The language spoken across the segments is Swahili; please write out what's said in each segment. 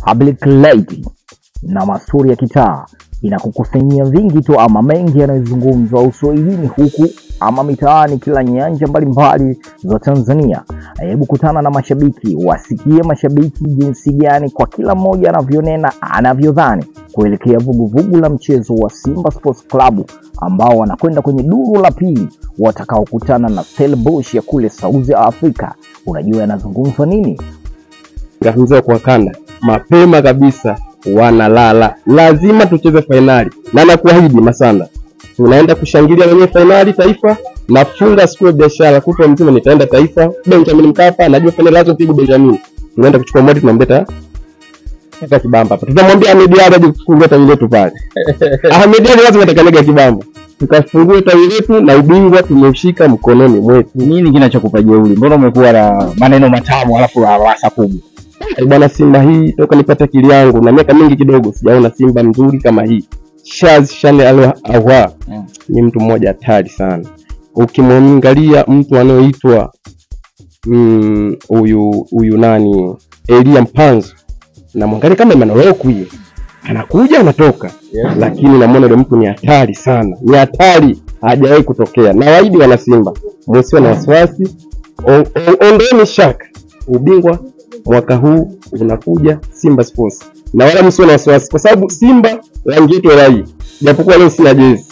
Public Lady na mastori ya kitaa inakukusanyia vingi tu ama mengi yanayozungumzwa uswahilini huku ama mitaani kila nyanja mbalimbali za Tanzania. Hebu kutana na mashabiki, wasikie mashabiki jinsi gani kwa kila mmoja anavyonena, anavyodhani kuelekea vuguvugu la mchezo wa Simba Sports Club ambao wanakwenda kwenye duru la pili watakaokutana na Stellenbosch ya kule South Africa. Unajua yanazungumzwa nini? Ngafunzo kwa kanda mapema kabisa wanalala, lazima tucheze finali na nakuahidi Masanda tunaenda kushangilia wenye finali taifa. Nafunga siku ya biashara kutwa mzima nitaenda taifa Benjamin Mkapa, najua finali lazima pigo Benjamin, tunaenda kuchukua mwadi tunamleta kaka Kibamba hapa, tutamwambia Ahmed Ally aje kufungua tawi letu pale. Ahmed Ally lazima atakanyaga Kibamba tukafungua tawi letu na ubingwa tumeushika mkononi mwetu. Nini kinachokupa jeuri? Mbona umekuwa na maneno matamu alafu lawasa kubwa? Bwana, Simba hii toka nipata akili yangu na miaka mingi kidogo sijaona Simba nzuri kama hii. Shane Ahoua ni mtu mmoja hatari sana. Ukimwangalia mtu anaoitwa huyu nani Elia Mpanzu, na mwangalia kama Emmanuel Okwi anakuja anatoka, lakini namuona yule mtu ni hatari sana, ni hatari, hajawahi kutokea. Na waidi wana Simba msiwe na wasiwasi, ondoeni shaka, ubingwa mwaka huu unakuja Simba Sports, na wala msiwe na wasiwasi kwa sababu Simba rangi yetu rai, japokuwa leo sina jezi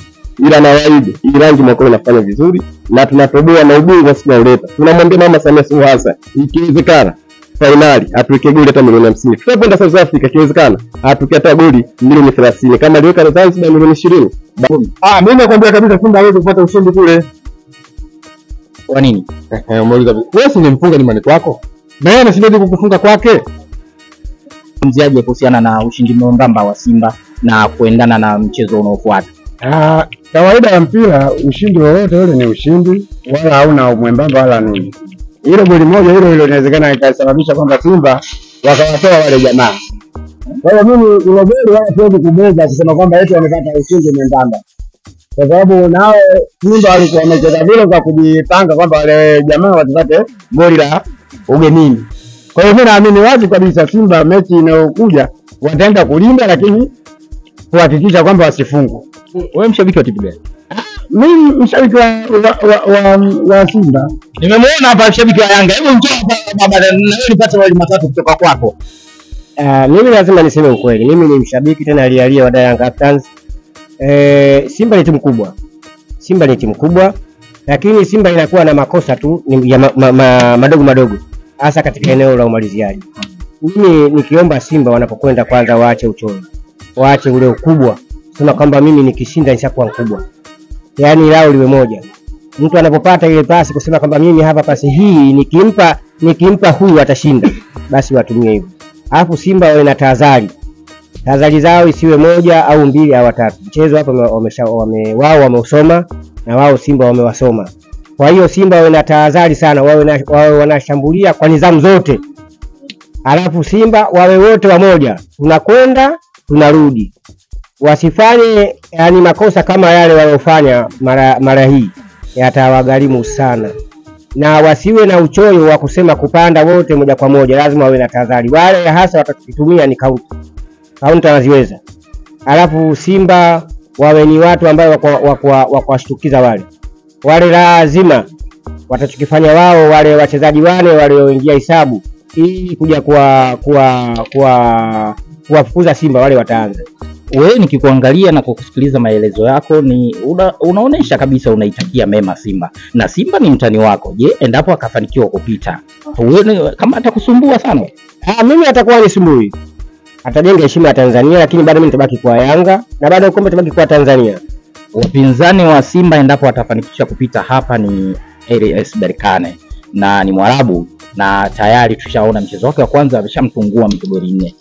ila na waidi hii rangi mwaka unafanya vizuri na tunatoboa na ubingwa siku ya leo. Tunamwambia Mama Samia Suluhu Hassan ikiwezekana finali atuweke goli hata milioni 50. Tutakwenda South Africa ikiwezekana atuweke hata goli milioni 30 kama aliweka Zanzibar milioni 20. Mimi nakwambia kabisa Simba hawezi kupata ushindi kule. Kwa nini? Umeuliza wewe, si nimfunga ni maneto wako na yeye anashindwa kukufunga kwake. Mziaje kuhusiana na ushindi mwembamba wa Simba na kuendana na mchezo unaofuata? Kawaida ya mpira ushindi wowote ule ni ushindi, wala hauna mwembamba wala nini. Ile goli moja hilo inawezekana ikasababisha kwamba Simba wakawatoa wale jamaa. Kwa hiyo mimi ile goli wala siwezi kubeza kusema kwamba eti wamepata ushindi mwembamba, kwa sababu nao Simba walikuwa wamecheza vile kwa kujipanga kwamba wale jamaa watapate goli la ugenini. Kwa hiyo mimi naamini wazi kabisa Simba mechi inayokuja wataenda kulinda, lakini kuhakikisha kwamba wasifungwe. Wewe mshabiki wa timu gani? Mimi mshabiki wa Simba. Nimemuona hapa mshabiki wa Yanga. Hebu njoo hapa baba na wewe nipate wali matatu kutoka kwako. Mimi lazima niseme ukweli. Mimi ni mshabiki tena alialia wa Yanga Africans. Simba ni timu kubwa. Simba ni timu kubwa, lakini Simba inakuwa na makosa tu ya madogo madogo hasa katika eneo la umaliziaji. Mimi nikiomba Simba wanapokwenda kwanza waache uchoyo. Waache ule ukubwa. Sema kwamba mimi nikishinda nishakuwa mkubwa. Yaani lao liwe moja. Mtu anapopata ile pasi kusema kwamba mimi hapa pasi hii nikimpa huyu atashinda, basi watumie hivyo. Alafu Simba wawe na tahadhari. Tahadhari zao isiwe moja au mbili au tatu. Mchezo hapa wao wameusoma na wao Simba wamewasoma. Kwa hiyo Simba wawe na tahadhari sana, wawe wanashambulia kwa nidhamu zote. Alafu Simba wawe wote wamoja. Tunakwenda, tunarudi. Wasifanye yani makosa kama yale waliofanya mara hii, yatawagharimu sana. Na wasiwe na uchoyo wa kusema kupanda wote moja kwa moja, lazima wawe na tahadhari. Wale hasa watakitumia ni counter waziweza. Alafu Simba wawe ni watu ambao wa kuwashtukiza wale lazima watachokifanya wao, wale wachezaji walioingia hisabu ili kuja kuwafukuza Simba wale wataanza. Wewe nikikuangalia na kukusikiliza maelezo yako ni unaonesha kabisa unaitakia mema Simba. Na Simba ni mtani wako. Je, endapo akafanikiwa kupita, wewe kama atakusumbua sana? Mimi atakuwa nisumbui. Atajenga heshima ya Tanzania, lakini bado mimi nitabaki kwa Yanga na bado kombe tabaki kwa Tanzania. Wapinzani wa Simba endapo atafanikisha kupita hapa ni RS Berkane na ni Mwarabu, na tayari tushaona mchezo wake wa kwanza ameshamtungua goli 4.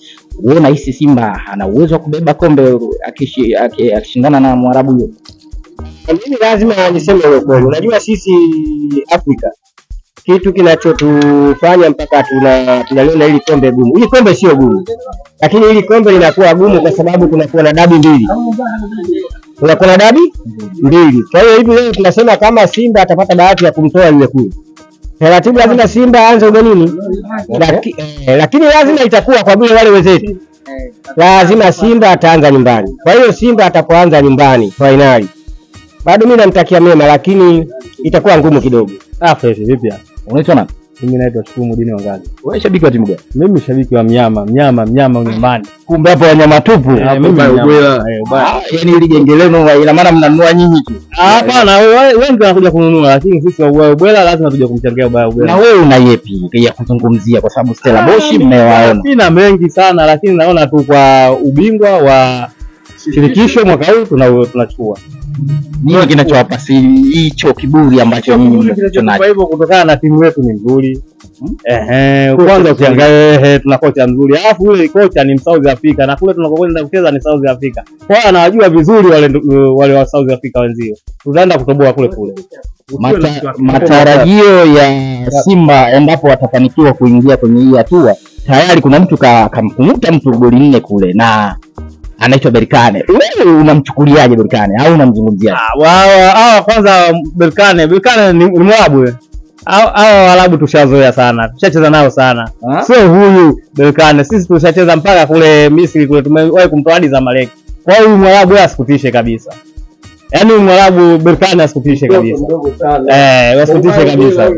Wewe unahisi Simba ana uwezo wa kubeba kombe akishindana na Mwarabu huyo? Mimi lazima niseme ukweli. Unajua sisi Afrika kitu kinachotufanya mpaka tunaliona hili kombe gumu. Hili kombe sio gumu, lakini hili kombe linakuwa gumu kwa sababu kunakuwa na dabi mbili. Kunakuwa na dabi mbili. Kwa hiyo hivi leo tunasema kama Simba atapata bahati ya kumtoa yule kule, Taratibu lazima Simba aanze ugenini. Lakini lazima itakuwa kwa vile wale wenzetu. Lazima Simba ataanza nyumbani. Kwa hiyo Simba atapoanza nyumbani finali. Bado mimi namtakia mema lakini itakuwa ngumu kidogo. Fresh vipi hapa? Unaitwa nani? Mimi naitwa Shukuru Mudini Wangazi. Wewe shabiki wa timu gani? Mimi shabiki wa mnyama nyumbani. Kumbe hapo wanyama tupu. Mimi Ubwela. Yaani ile genge lenu ina maana mnanunua nyinyi tu. Hapana, wengi wanakuja kununua lakini sisi wa Ubwela lazima tuje kumchangia Ubwela. Na wewe una yepi ya kuzungumzia kwa sababu Stella Bosch mmewaona? Sina mengi sana lakini naona tu kwa ubingwa wa shirikisho mwaka huu tunachukua. Nini kinachowapa hicho kiburi ambacho nyinyi mnacho? Kwa hivyo kutokana na timu yetu ni nzuri. Kwanza ukiangalia tuna kocha mzuri. Alafu yule kocha ni South Africa na kule tunakokwenda kucheza ni South Africa. Kwa hiyo anawajua vizuri wale wa South Africa wenzio. Tutaenda kutoboa kule. Matarajio ya Simba endapo watafanikiwa kuingia kwenye hii hatua, tayari kuna mtu kamkumuta mtu goli 4 kule na anaitwa Berkane. Wewe unamchukuliaje Berkane au unamzungumzia? Kwanza Berkane ni Mwarabu. Hao Waarabu tushazoea sana. Tushacheza nao sana. Sio huyu Berkane. Sisi tushacheza mpaka kule Misri kule tumewahi kumtoa hadi Zamalek. Kwa hiyo Mwarabu asikutishe kabisa. Yaani Mwarabu Berkane asikutishe kabisa. Asikutishe kabisa.